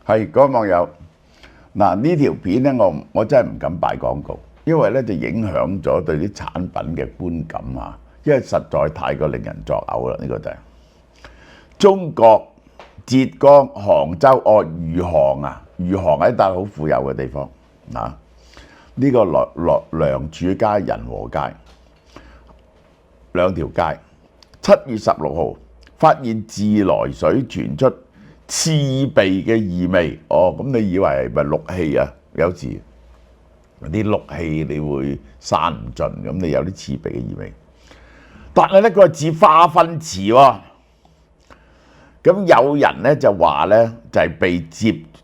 係各位網友，嗱呢條片咧，我真係唔敢擺廣告，因為咧就影響咗對啲產品嘅觀感啊，因為實在太過令人作嘔啦。呢個就係中國浙江杭州餘杭啊，餘杭係一笪好富有嘅地方啊。呢個良柱街、仁和街兩條街，7月16號發現自來水傳出刺鼻嘅異味。哦，咁你以為係咪氯氣啊？有時啲氯氣你會散唔盡，咁你有啲刺鼻嘅異味。但係咧，佢係似化糞池喎。咁有人咧就話咧，就係被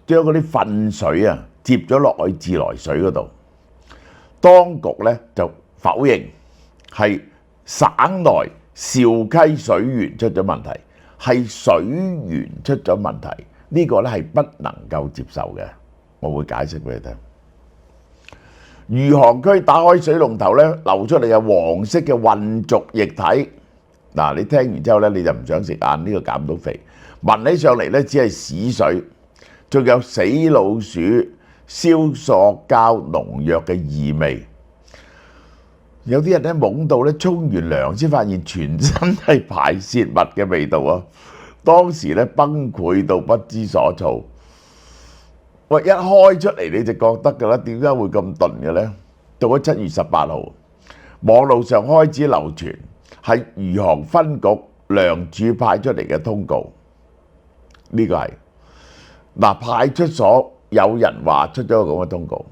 將嗰啲糞水啊接咗落去自來水嗰度。當局咧就否認係省內紹溪水源出咗問題，係水源出咗問題，呢個咧係不能夠接受嘅。我會解釋俾你聽。餘杭區打開水龍頭咧，流出嚟嘅黃色嘅混濁液體。嗱，你聽完之後咧，你就唔想食晏，呢個減唔到肥。聞起上嚟咧，只係屎水，仲有死老鼠、燒塑膠農藥嘅異味。有啲人咧懵到咧，沖完涼先發現全身係排泄物嘅味道啊！當時咧崩潰到不知所措。喂，一開出嚟你就覺得㗎啦，點解會咁燉嘅咧？到咗7月18號，網路上開始流傳係餘杭分局良柱派出嚟嘅通告。呢個係嗱，派出所有人話出咗個咁嘅通告。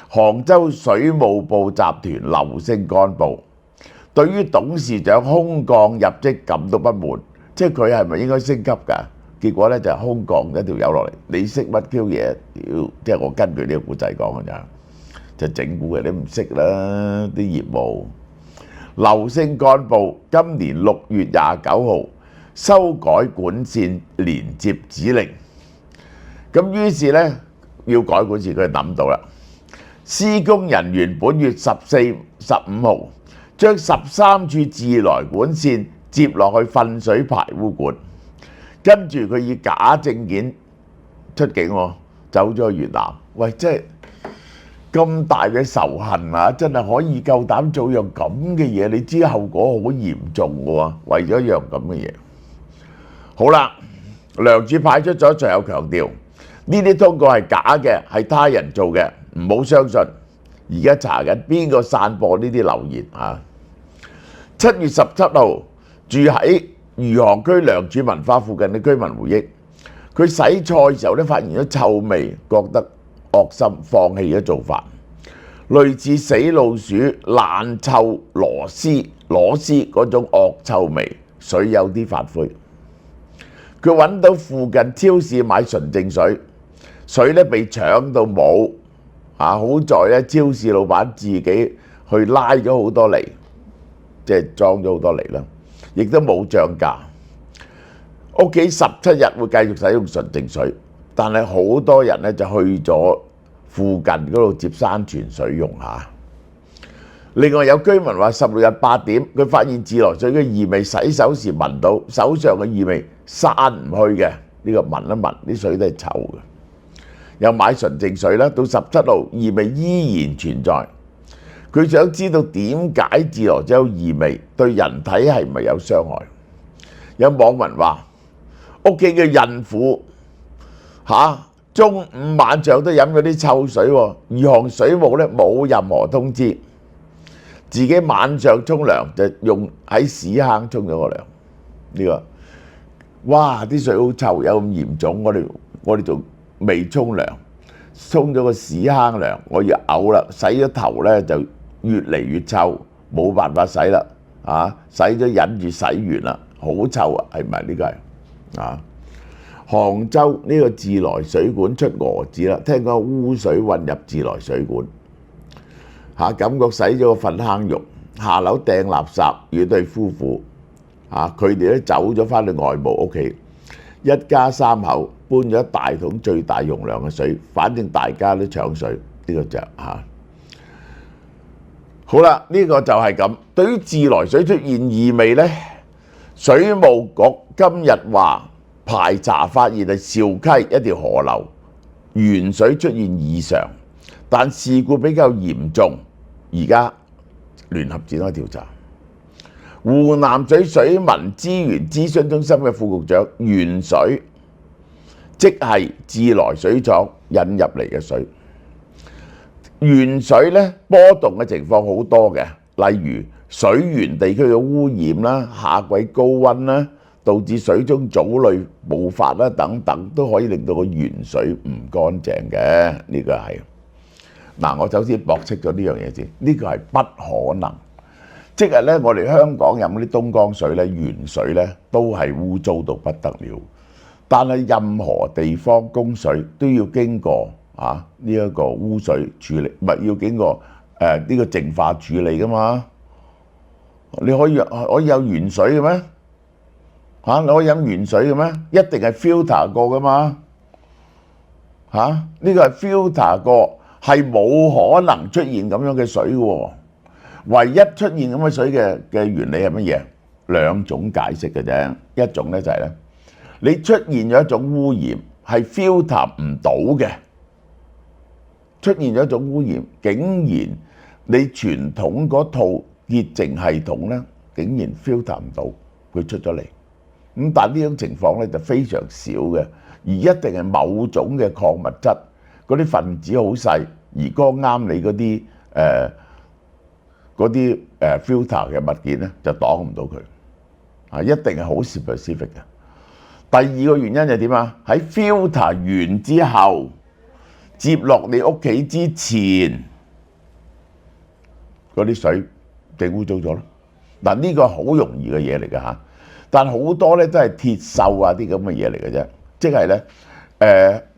杭州水務部集團劉姓幹部對於董事長空降入職感到不滿，即係佢係咪應該升級㗎？結果咧就空降一條友落嚟，你識乜 Q 嘢？即係我根據呢個故仔講㗎咋，就整蠱嘅，你唔識啦啲業務。劉姓幹部今年6月29號修改管線連接指令，咁於是咧要改管線，佢就諗到啦。施工人員本月14、15號將13處自來管線接落去糞水排污管，跟住佢以假證件出境喎，走咗去越南。喂，即係咁大嘅仇恨啊！真係可以夠膽做樣咁嘅嘢，你知後果好嚴重嘅喎，為咗一樣咁嘅嘢。好啦，良柱派出咗，最後強調呢啲通告係假嘅，係他人做嘅，唔好相信。而家查緊邊個散播呢啲流言啊！7月17號，住喺餘杭區良柱文化附近嘅居民回憶，佢洗菜嘅時候咧發現咗臭味，覺得惡心，放棄咗做法。類似死老鼠、爛臭螺絲嗰種惡臭味，水有啲發灰。佢揾到附近超市買純淨水，水咧被搶到冇啊！好在咧超市老闆自己去拉咗好多嚟，即係裝咗好多嚟啦，亦都冇漲價。屋企17日會繼續使用純淨水，但係好多人咧就去咗附近嗰度接山泉水用下。另外有居民話16日8點，佢發現自來水嘅異味，洗手時聞到，手上嘅異味散唔去嘅，呢個聞一聞啲水都係臭嘅。又買純淨水啦，到17號異味依然存在。佢想知道點解自來水有異味，對人體係咪有傷害？有網民話屋企嘅孕婦中午晚上都飲嗰啲臭水喎。餘杭水務咧冇任何通知，自己晚上沖涼就用喺屎坑沖咗個涼。呢個哇啲水好臭，有咁嚴重？我哋仲未沖涼，沖咗個屎坑涼，我要嘔啦！洗咗頭咧就越嚟越臭，冇辦法洗啦。洗咗忍住洗完啦，好臭啊！係咪呢個係杭州呢個自來水管出蛾子啦，聽講污水混入自來水管感覺洗咗個糞坑肉，下樓掟垃圾。與對夫婦佢哋都走咗翻去外母屋企，一家3口搬咗一大桶最大容量嘅水，反正大家都搶水。呢個就好啦，呢個就係咁。對於自來水出現異味呢，水務局今日話排查發現係紹溪一條河流原水出現異常，但事故比較嚴重，而家聯合展開調查。湖南省水文資源諮詢中心嘅副局長原水，即係自來水廠引入嚟嘅水。原水咧波動嘅情況好多嘅，例如水源地區嘅污染啦、夏季高溫啦，導致水中藻類暴發啦等等，都可以令到個原水唔乾淨嘅。呢個係嗱，我首先駁斥咗呢樣嘢先，呢個係不可能。即係咧，我哋香港飲嗰啲東江水咧、原水咧，都係污糟到不得了。但係任何地方供水都要經過呢一個污水處理，唔係要經過呢個淨化處理噶嘛。你可以有原水嘅咩？你可以飲原水嘅咩？一定係 filter 過噶嘛。呢個係 filter 過，係冇可能出現咁樣嘅水喎。唯一出現咁嘅水嘅原理係乜嘢？兩種解釋嘅啫。一種咧就係咧，你出現咗一種污染係 filter 唔到嘅，出現咗一種污染，竟然你傳統嗰套潔淨系統咧，竟然 filter 唔到，佢出咗嚟。咁但呢種情況咧就非常少嘅，而一定係某種嘅礦物質，嗰啲分子好細，而剛啱你嗰啲filter 嘅物件咧就擋唔到佢，一定係好 specific 嘅。第二個原因就係點啊？喺 filter 完之後，接落你屋企之前，嗰啲水就污糟咗咯。嗱，呢個好容易嘅嘢嚟㗎嚇，但好多咧都係鐵鏽啊啲咁嘅嘢嚟嘅啫。即係咧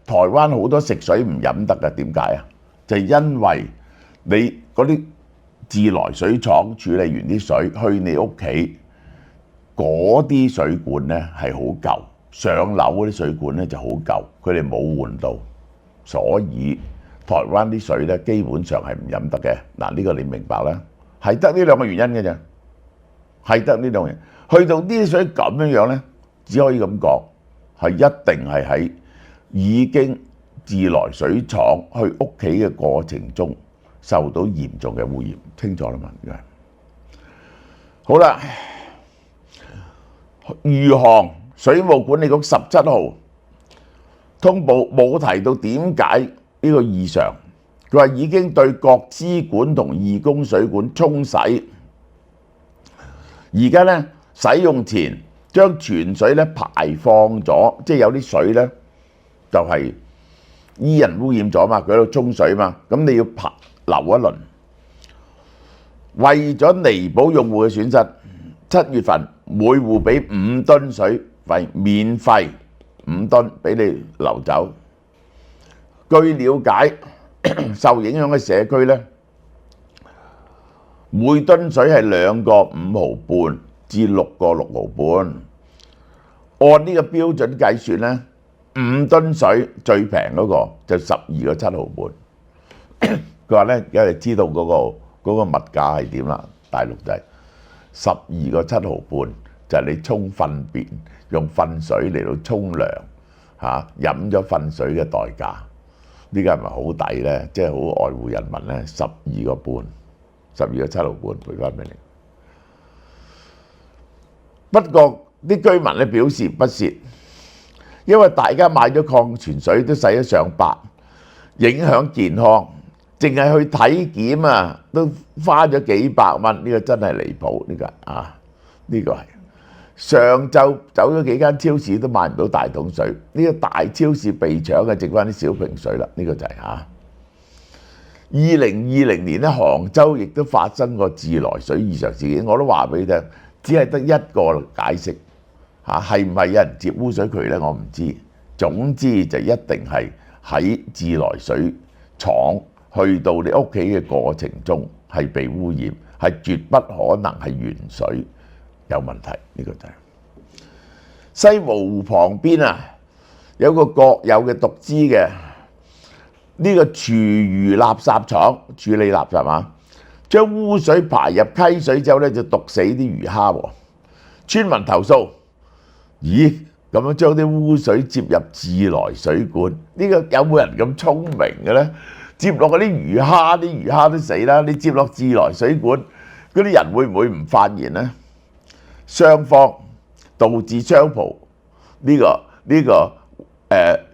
台灣好多食水唔飲得㗎，點解啊？就係因為你嗰啲自來水廠處理完啲水去你屋企，嗰啲水管咧係好舊，上樓嗰啲水管咧就好舊，佢哋冇換到，所以台灣啲水咧基本上係唔飲得嘅。嗱，呢個你明白啦，係得呢兩個原因嘅啫，係得呢兩個原因。去到啲水咁樣樣咧，只可以咁講，係一定係喺已經自來水廠去屋企嘅過程中受到嚴重嘅污染，清楚啦嘛？而家好啦，余杭水務管理局17號通報冇提到點解呢個異常，佢話已經對各支管同二供水管沖洗，而家咧使用前將泉水咧排放咗，即係有啲水咧就係依人污染咗嘛，佢喺度沖水嘛，咁你要留一輪。為咗彌補用戶嘅損失，7月份每戶俾5噸水費，免費5噸俾你流走。據了解，受影響嘅社區咧，每噸水係2個5毫半至6個6毫半。按呢個標準計算咧，5噸水最平嗰個就12個7毫半。佢話咧，而家你知道嗰個物價係點啦？大陸就係12個7毫半，就係你沖糞便用糞水嚟到沖涼飲咗糞水嘅代價。呢個係咪好抵咧？即係好愛護人民咧，12個半，12個7毫半賠翻俾你。不過啲居民咧表示不屑，因為大家買咗礦泉水都使咗上百，影響健康。淨係去體檢啊，都花咗幾百蚊，呢個真係離譜。呢個係上晝走咗幾間超市都買唔到大桶水，呢個大超市被搶嘅，剩翻啲小瓶水啦。呢個就係2020年咧，杭州亦都發生過自來水異常事件，我都話俾你聽，只係得一個解釋係唔係有人接污水渠咧？我唔知。總之就一定係喺自來水廠去到你屋企嘅過程中係被污染，係絕不可能係原水有問題。呢個就係西湖湖旁邊有個國有嘅獨資嘅呢個廚餘垃圾廠處理垃圾將污水排入溪水之後咧就毒死啲魚蝦喎。村民投訴，咦，咁樣將啲污水接入自來水管，呢個有冇人咁聰明嘅咧？接落嗰啲魚蝦，啲魚蝦都死啦。你接落自來水管，嗰啲人會唔會唔發現咧？雙方導致雙浦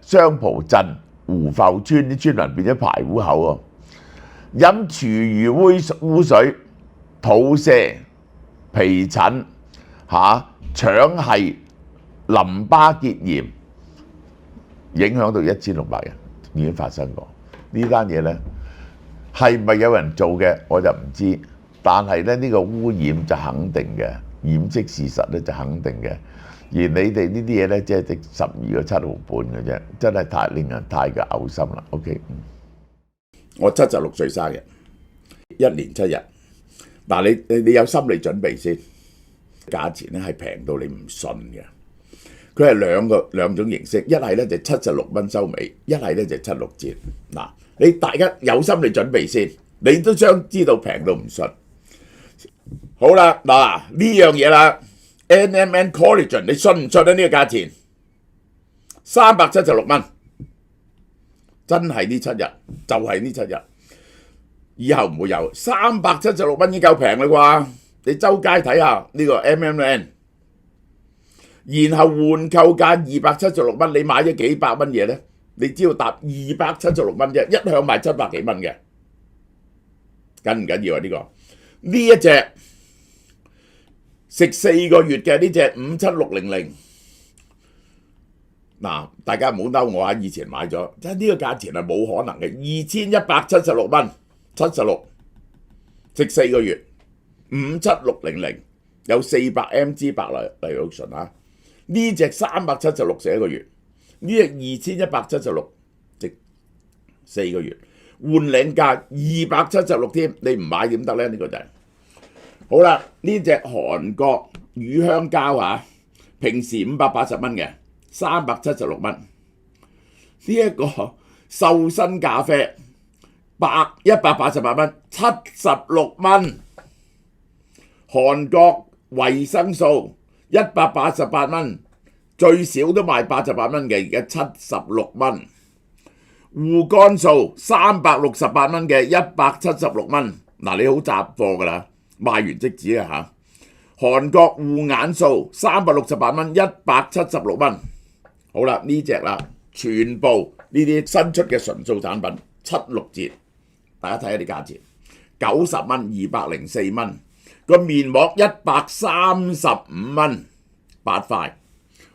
雙浦鎮湖浮村啲村民變咗排污口喎，飲廚餘污水、肚瀉、皮疹、腸係淋巴結炎，影響到1600人，已經發生過。呢單嘢咧係咪有人做嘅我就唔知，但係咧呢個污染就肯定嘅，掩飾事實咧就肯定嘅。而你哋呢啲嘢咧，即係值12個7毫半嘅啫，真係令人太過嘔心啦。OK， 我76歲生日，1年7日。嗱，你有心理準備先，價錢咧係平到你唔信嘅。佢係兩種形式，一係咧就76蚊收尾，一係咧就76折。嗱，你大家有心理準備先，你都將知道平到唔信。好啦，嗱呢樣嘢啦。NMN Collagen， 你信唔信呢？呢個價錢376蚊，真係呢7日，就係呢7日，以後唔會有。376蚊已經夠平啦啩？你周街睇下呢個 NMN， 然後換購價276蚊，你買咗幾百蚊嘢咧？你只要搭276蚊啫，一向賣700幾蚊嘅，緊唔緊要啊？呢一隻。食4個月嘅呢隻57600，嗱，大家唔好嬲我啊！以前買咗，即係呢個價錢係冇可能嘅，2176蚊76食4個月57600，有400mg 白藜蘆醇啊！呢隻376食1個月，呢隻2176食4個月，換領價276添，你唔買點得咧？呢個就係。好啦，呢隻韓國乳香膠平時580蚊嘅，376蚊。呢一個瘦身咖啡188蚊，76蚊。韓國維生素188蚊，最少都賣88蚊嘅，而家76蚊。護肝素368蚊嘅176蚊，嗱，你好雜貨㗎啦。賣完即止啊嚇！韓國護眼素368蚊，176蚊。好啦，呢隻啦，全部呢啲新出嘅純素產品76折，大家睇下啲價錢，90蚊204蚊，個面膜135蚊8塊，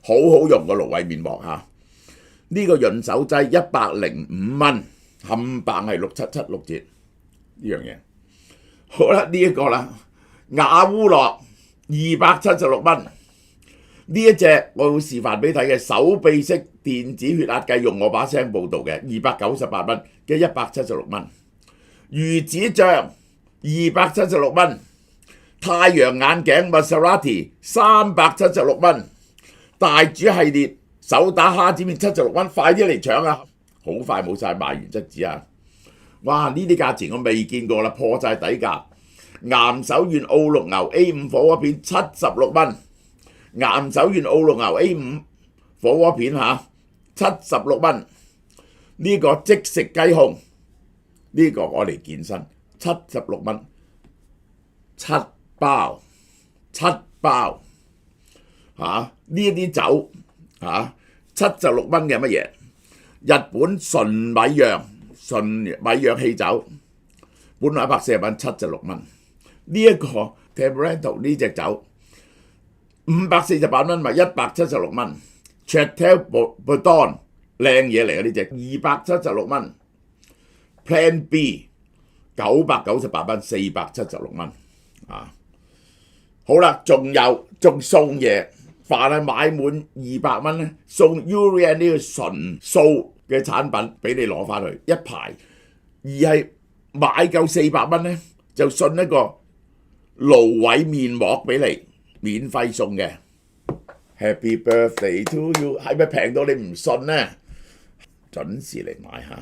好好用個蘆葦面膜嚇。呢個潤手劑105蚊，冚唪唥係6776折呢樣嘢。好啦，呢一個啦，雅烏諾276蚊，呢一隻我會示範俾你睇嘅手臂式電子血壓計，用我把聲報導嘅298蚊嘅176蚊，魚子醬276蚊，太陽眼鏡 Maserati 376蚊，大煮系列手打蝦子麵76蚊，快啲嚟搶啊！好快冇晒，賣完即止啊！哇！呢啲價錢我未見過啦，破晒底價。岩手縣澳綠牛 A5 火鍋片76蚊，岩手縣澳綠牛 A5 火鍋片76蚊。呢個即食雞胸，呢個我嚟健身76蚊，7包呢啲酒76蚊嘅乜嘢？日本純米釀氣酒，本來140蚊，76蚊。呢一個 Temperento 呢隻酒548蚊，咪176蚊。Chateau Bourbon 靚嘢嚟嘅呢隻276蚊。Plan B 998蚊，476蚊啊！好啦，仲送嘢，凡係買滿200蚊咧，送 Urian 呢個純素嘅產品俾你攞翻去一排，而係買夠400蚊咧，就送一個蘆葦面膜俾你，免費送嘅。Happy birthday to you， 係咪平到你唔信呢？準時嚟買下。